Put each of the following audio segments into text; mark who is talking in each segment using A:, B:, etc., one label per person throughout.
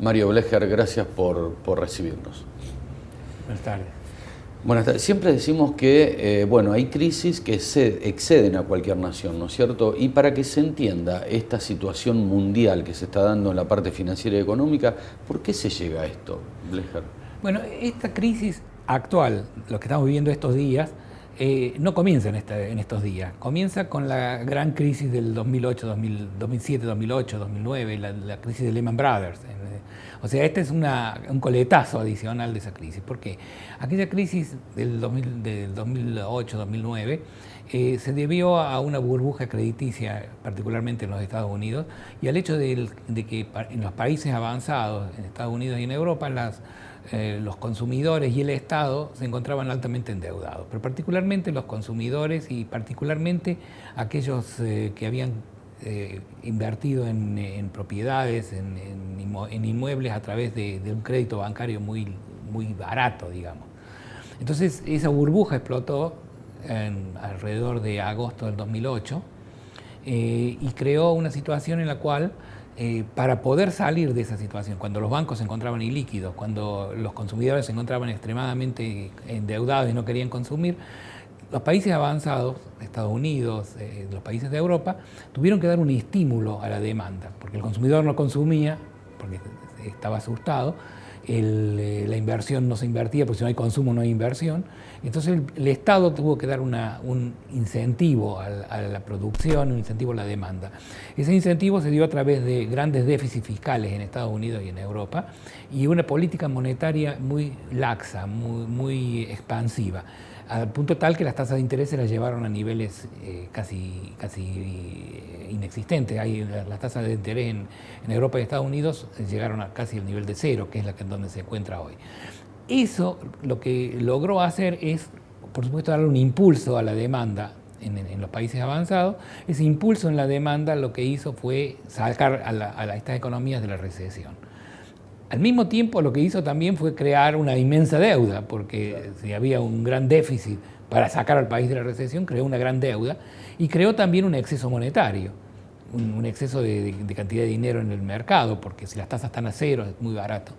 A: Mario Blecher, gracias por recibirnos.
B: Buenas tardes.
A: Buenas tardes. Siempre decimos que bueno, hay crisis que exceden a cualquier nación, ¿no es cierto? Y para que se entienda esta situación mundial que se está dando en la parte financiera y económica, ¿por qué se llega a esto, Blecher?
B: Bueno, esta crisis actual, lo que estamos viviendo estos días, no comienza en estos días. Comienza con la gran crisis del 2008, 2007, 2008, 2009, la crisis de Lehman Brothers. O sea, este es un coletazo adicional de esa crisis. ¿Por qué? Aquella crisis del 2008, 2009 se debió a una burbuja crediticia, particularmente en los Estados Unidos, y al hecho de que en los países avanzados, en Estados Unidos y en Europa, los consumidores y el Estado se encontraban altamente endeudados, pero particularmente los consumidores y particularmente aquellos que habían invertido en propiedades, en inmuebles a través de un crédito bancario muy barato, digamos. Entonces esa burbuja explotó alrededor de agosto del 2008 y creó una situación en la cual para poder salir de esa situación, cuando los bancos se encontraban ilíquidos, cuando los consumidores se encontraban extremadamente endeudados y no querían consumir, los países avanzados, Estados Unidos, los países de Europa, tuvieron que dar un estímulo a la demanda, porque el consumidor no consumía, porque estaba asustado, la inversión no se invertía, porque si no hay consumo no hay inversión. Entonces el Estado tuvo que dar un incentivo a la producción, un incentivo a la demanda. Ese incentivo se dio a través de grandes déficits fiscales en Estados Unidos y en Europa y una política monetaria muy laxa, muy expansiva, al punto tal que las tasas de interés se las llevaron a niveles casi inexistentes. Las tasas de interés en Europa y Estados Unidos llegaron a casi el nivel de cero, que es donde se encuentra hoy. Eso lo que logró hacer es, por supuesto, darle un impulso a la demanda en los países avanzados. Ese impulso en la demanda lo que hizo fue sacar a estas economías de la recesión. Al mismo tiempo, lo que hizo también fue crear una inmensa deuda, porque si había un gran déficit para sacar al país de la recesión, creó una gran deuda y creó también un exceso monetario, un exceso de cantidad de dinero en el mercado, porque si las tasas están a cero es muy barato.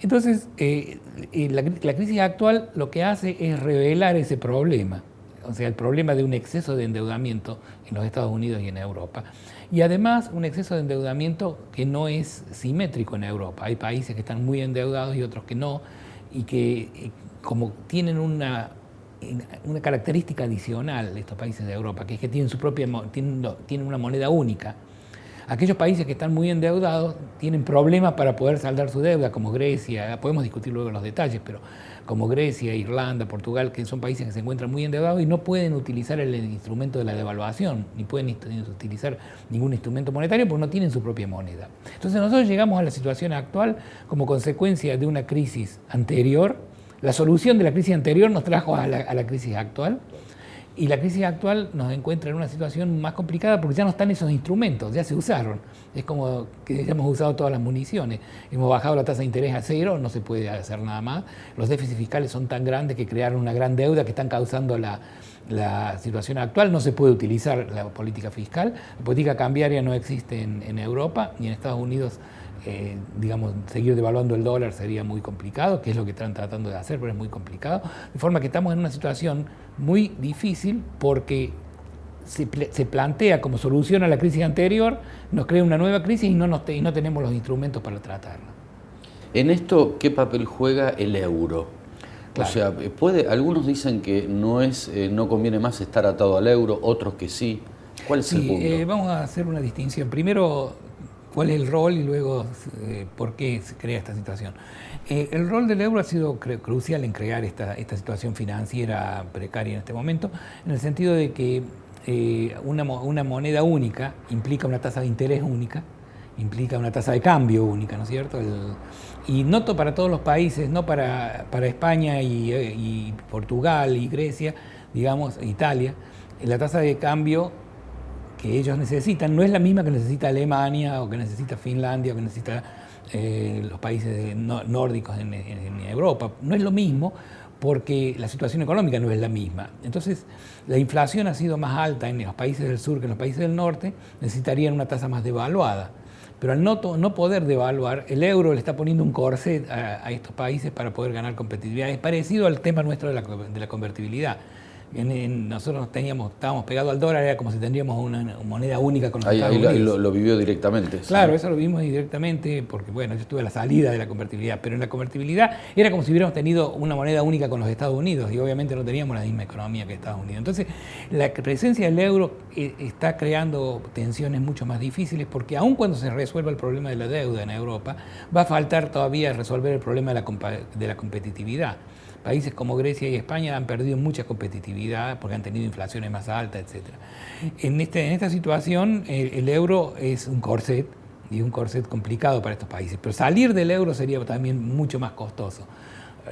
B: Entonces, la crisis actual lo que hace es revelar ese problema, o sea, el problema de un exceso de endeudamiento en los Estados Unidos y en Europa. Y además un exceso de endeudamiento que no es simétrico en Europa. Hay países que están muy endeudados y otros que no, y que como tienen una característica adicional de estos países de Europa, que es que tienen una moneda única. Aquellos países que están muy endeudados tienen problemas para poder saldar su deuda, como Grecia, podemos discutir luego los detalles, pero como Grecia, Irlanda, Portugal, que son países que se encuentran muy endeudados y no pueden utilizar el instrumento de la devaluación, ni pueden utilizar ningún instrumento monetario porque no tienen su propia moneda. Entonces nosotros llegamos a la situación actual como consecuencia de una crisis anterior. La solución de la crisis anterior nos trajo a la crisis actual. Y la crisis actual nos encuentra en una situación más complicada porque ya no están esos instrumentos, ya se usaron. Es como que ya hemos usado todas las municiones. Hemos bajado la tasa de interés a cero, no se puede hacer nada más. Los déficits fiscales son tan grandes que crearon una gran deuda que están causando la situación actual. No se puede utilizar la política fiscal. La política cambiaria no existe en Europa ni en Estados Unidos. Seguir devaluando el dólar sería muy complicado, que es lo que están tratando de hacer, pero es muy complicado. De forma que estamos en una situación muy difícil porque se plantea como solución a la crisis anterior, nos crea una nueva crisis y no tenemos los instrumentos para tratarla.
A: En esto, ¿qué papel juega el euro? Claro. O sea, algunos dicen que no conviene más estar atado al euro, otros que sí. ¿Cuál es el punto?
B: Vamos a hacer una distinción. Primero, cuál es el rol y luego por qué se crea esta situación. El rol del euro ha sido crucial en crear esta situación financiera precaria en este momento, en el sentido de que una moneda única implica una tasa de interés única, implica una tasa de cambio única, ¿no es cierto? Y no para todos los países, no para España y Portugal y Grecia, digamos, Italia, la tasa de cambio que ellos necesitan no es la misma que necesita Alemania o que necesita Finlandia o que necesita los países nórdicos en Europa. No es lo mismo porque la situación económica no es la misma. Entonces, la inflación ha sido más alta en los países del sur que en los países del norte, necesitarían una tasa más devaluada. Pero al no poder devaluar, el euro le está poniendo un corset a estos países para poder ganar competitividad. Es parecido al tema nuestro de la convertibilidad. Nosotros estábamos pegados al dólar, era como si tendríamos una moneda única con los Estados Unidos.
A: Lo vivió directamente.
B: Claro,
A: ¿sí?
B: eso lo vimos directamente porque, bueno, yo estuve a la salida de la convertibilidad, pero en la convertibilidad era como si hubiéramos tenido una moneda única con los Estados Unidos y obviamente no teníamos la misma economía que Estados Unidos. Entonces, la presencia del euro está creando tensiones mucho más difíciles porque aun cuando se resuelva el problema de la deuda en Europa, va a faltar todavía resolver el problema de la competitividad. Países como Grecia y España han perdido mucha competitividad porque han tenido inflaciones más altas, etc. En esta situación, el euro es un corset, y un corset complicado para estos países, pero salir del euro sería también mucho más costoso.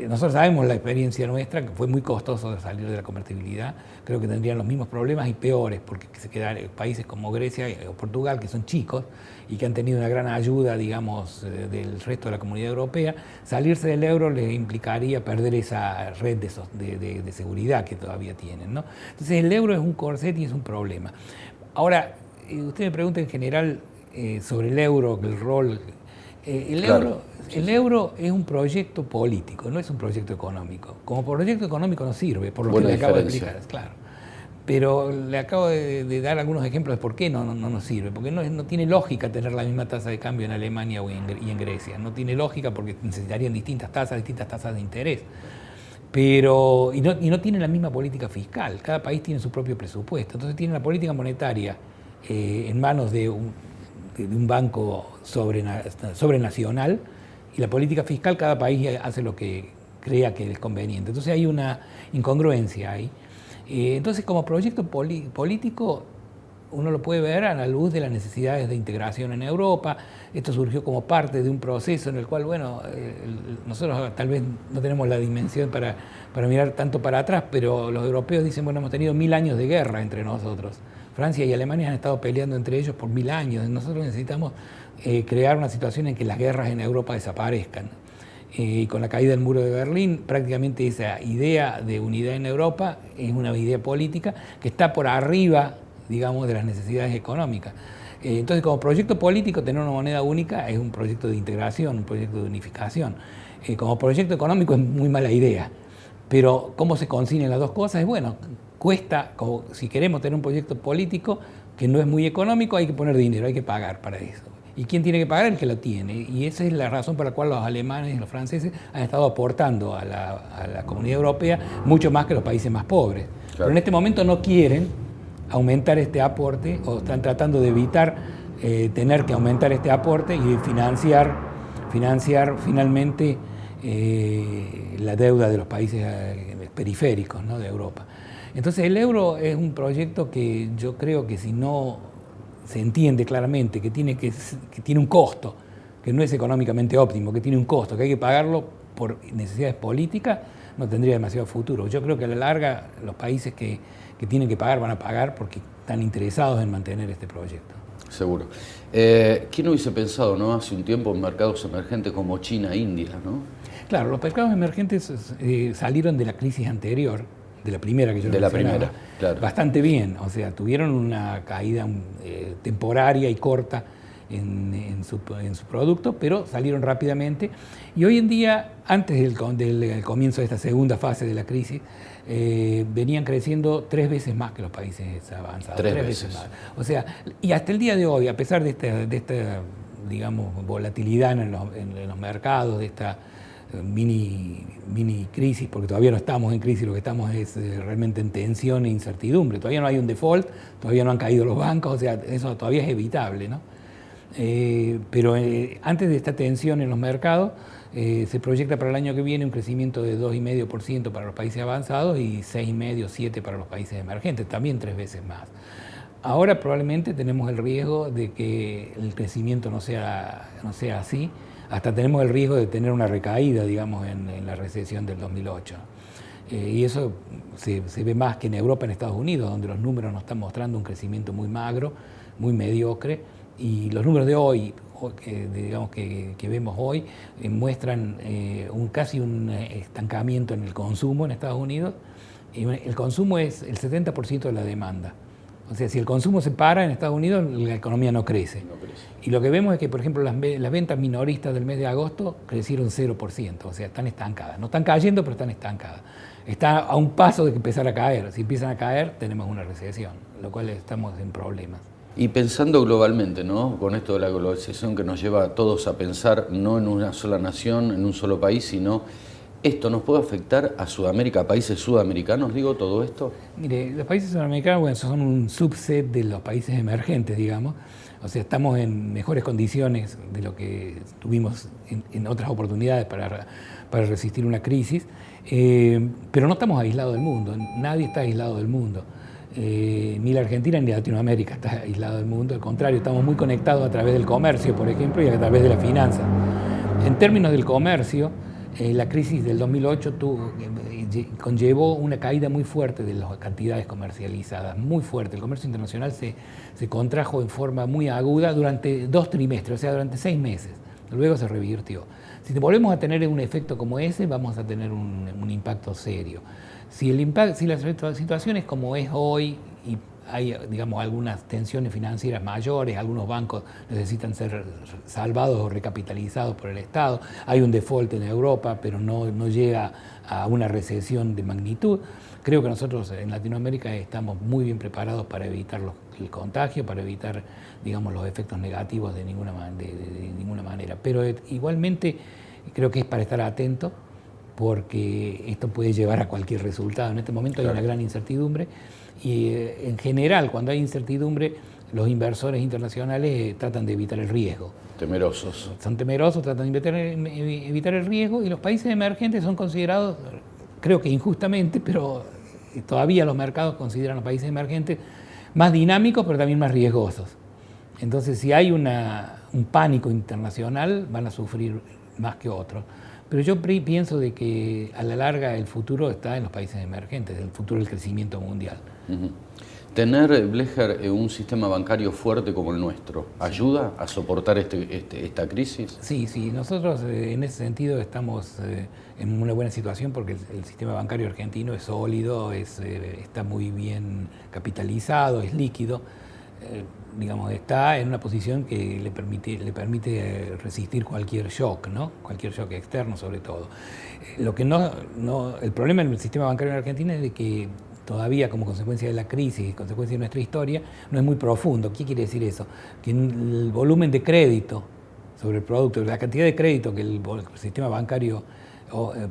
B: Nosotros sabemos la experiencia nuestra, que fue muy costoso de salir de la convertibilidad. Creo que tendrían los mismos problemas y peores, porque se quedan países como Grecia o Portugal, que son chicos y que han tenido una gran ayuda, digamos, del resto de la comunidad europea. Salirse del euro les implicaría perder esa red de seguridad que todavía tienen, ¿no? Entonces el euro es un corset y es un problema. Ahora, usted me pregunta en general sobre el euro, el rol. El euro es un proyecto político, no es un proyecto económico. Como proyecto económico no sirve, por lo que le acabo de explicar, claro. Pero le acabo de dar algunos ejemplos de por qué no nos sirve. Porque no tiene lógica tener la misma tasa de cambio en Alemania y en Grecia. No tiene lógica porque necesitarían distintas tasas de interés. Pero, y no tiene la misma política fiscal. Cada país tiene su propio presupuesto. Entonces tiene la política monetaria en manos de un banco sobrenacional, y la política fiscal cada país hace lo que crea que es conveniente. Entonces hay una incongruencia ahí. Entonces, como proyecto político, uno lo puede ver a la luz de las necesidades de integración en Europa. Esto surgió como parte de un proceso en el cual, bueno, nosotros tal vez no tenemos la dimensión para mirar tanto para atrás, pero los europeos dicen, bueno, hemos tenido 1000 años de guerra entre nosotros. Francia y Alemania han estado peleando entre ellos por 1000 años. Nosotros necesitamos crear una situación en que las guerras en Europa desaparezcan. Y con la caída del muro de Berlín, prácticamente esa idea de unidad en Europa es una idea política que está por arriba, digamos, de las necesidades económicas. Entonces, como proyecto político, tener una moneda única es un proyecto de integración, un proyecto de unificación. Como proyecto económico es muy mala idea. Pero cómo se consiguen las dos cosas es, bueno, cuesta, como si queremos tener un proyecto político que no es muy económico, hay que poner dinero, hay que pagar para eso. ¿Y quién tiene que pagar? El que lo tiene. Y esa es la razón por la cual los alemanes y los franceses han estado aportando a la comunidad europea mucho más que los países más pobres. Claro. Pero en este momento no quieren aumentar este aporte, o están tratando de evitar tener que aumentar este aporte y financiar finalmente la deuda de los países periféricos, ¿no?, de Europa. Entonces el euro es un proyecto que yo creo que si no se entiende claramente que tiene un costo, que no es económicamente óptimo, que tiene un costo, que hay que pagarlo por necesidades políticas, no tendría demasiado futuro. Yo creo que a la larga los países que tienen que pagar van a pagar porque están interesados en mantener este proyecto.
A: Seguro. ¿Quién hubiese pensado, no, hace un tiempo en mercados emergentes como China e India, ¿no?
B: Claro, los mercados emergentes salieron de la crisis anterior, de la primera que yo mencionaba. De la primera, claro. Bastante bien, o sea, tuvieron una caída temporaria y corta en su producto, pero salieron rápidamente. Y hoy en día, antes del comienzo de esta segunda fase de la crisis, venían creciendo 3 veces más que los países avanzados.
A: 3 veces más.
B: O sea, y hasta el día de hoy, a pesar de esta digamos, volatilidad en los mercados, de esta mini crisis, porque todavía no estamos en crisis, lo que estamos es realmente en tensión e incertidumbre. Todavía no hay un default, todavía no han caído los bancos, o sea, eso todavía es evitable, ¿no? Pero antes de esta tensión en los mercados, se proyecta para el año que viene un crecimiento de 2,5% para los países avanzados y 6,5%, 7% para los países emergentes, también 3 veces más. Ahora probablemente tenemos el riesgo de que el crecimiento no sea así, hasta tenemos el riesgo de tener una recaída, digamos, en la recesión del 2008. Y eso se ve más que en Europa, en Estados Unidos, donde los números nos están mostrando un crecimiento muy magro, muy mediocre, y los números de hoy, digamos que vemos hoy, muestran casi un estancamiento en el consumo en Estados Unidos. El consumo es el 70% de la demanda. O sea, si el consumo se para en Estados Unidos, la economía no crece. Y lo que vemos es que, por ejemplo, las ventas minoristas del mes de agosto crecieron 0%, o sea, están estancadas. No están cayendo, pero están estancadas. Está a un paso de que empezar a caer. Si empiezan a caer, tenemos una recesión, lo cual estamos en problemas.
A: Y pensando globalmente, ¿no? Con esto de la globalización que nos lleva a todos a pensar no en una sola nación, en un solo país, sino ¿esto nos puede afectar a Sudamérica, a países sudamericanos, digo, todo esto?
B: Mire, los países sudamericanos, bueno, son un subset de los países emergentes, digamos. O sea, estamos en mejores condiciones de lo que tuvimos en otras oportunidades para resistir una crisis, pero no estamos aislados del mundo, nadie está aislado del mundo. Ni la Argentina ni Latinoamérica está aislado del mundo, al contrario, estamos muy conectados a través del comercio, por ejemplo, y a través de la finanza. En términos del comercio, la crisis del 2008 conllevó una caída muy fuerte de las cantidades comercializadas, muy fuerte. El comercio internacional se contrajo en forma muy aguda durante 2 trimestres, o sea, durante 6 meses. Luego se revirtió. Si volvemos a tener un efecto como ese, vamos a tener un impacto serio. Si la situación es como es hoy y hay, digamos, algunas tensiones financieras mayores, algunos bancos necesitan ser salvados o recapitalizados por el Estado, hay un default en Europa, pero no llega a una recesión de magnitud. Creo que nosotros en Latinoamérica estamos muy bien preparados para evitar el contagio, para evitar, digamos, los efectos negativos de ninguna manera. Pero igualmente creo que es para estar atento, porque esto puede llevar a cualquier resultado. En este momento hay una gran incertidumbre y en general cuando hay incertidumbre los inversores internacionales tratan de evitar el riesgo.
A: Temerosos.
B: Son temerosos, tratan de evitar el riesgo y los países emergentes son considerados, creo que injustamente, pero todavía los mercados consideran a los países emergentes más dinámicos pero también más riesgosos. Entonces si hay un pánico internacional van a sufrir más que otros. Pero yo pienso de que a la larga el futuro está en los países emergentes, el futuro del crecimiento mundial.
A: Tener, Blecher, un sistema bancario fuerte como el nuestro, ¿ayuda a soportar esta crisis?
B: Sí, nosotros en ese sentido estamos en una buena situación porque el sistema bancario argentino es sólido, está muy bien capitalizado, es líquido. Digamos, está en una posición que le permite resistir cualquier shock, ¿no? Cualquier shock externo sobre todo. El problema en el sistema bancario en Argentina es de que todavía como consecuencia de la crisis, consecuencia de nuestra historia, no es muy profundo. ¿Qué quiere decir eso? Que el volumen de crédito sobre el producto, la cantidad de crédito que el sistema bancario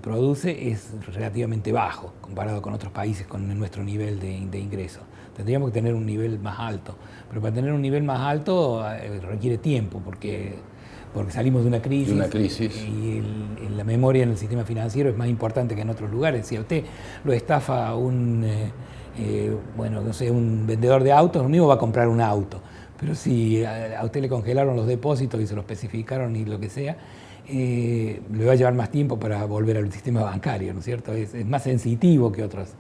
B: produce es relativamente bajo comparado con otros países con nuestro nivel de ingreso. Tendríamos que tener un nivel más alto, pero para tener un nivel más alto requiere tiempo porque salimos de una crisis. Y la memoria en el sistema financiero es más importante que en otros lugares. Si a usted lo estafa un vendedor de autos, lo mismo va a comprar un auto, pero si a usted le congelaron los depósitos y se los especificaron y lo que sea, le va a llevar más tiempo para volver al sistema bancario, ¿no es cierto? Es más sensitivo que otros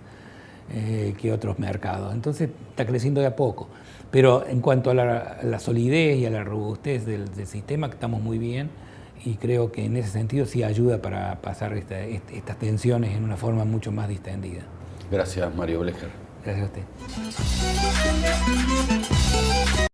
B: mercados. Entonces está creciendo de a poco. Pero en cuanto a la solidez y a la robustez del sistema, estamos muy bien y creo que en ese sentido sí ayuda para pasar estas tensiones en una forma mucho más distendida.
A: Gracias, Mario Blecher.
B: Gracias a usted.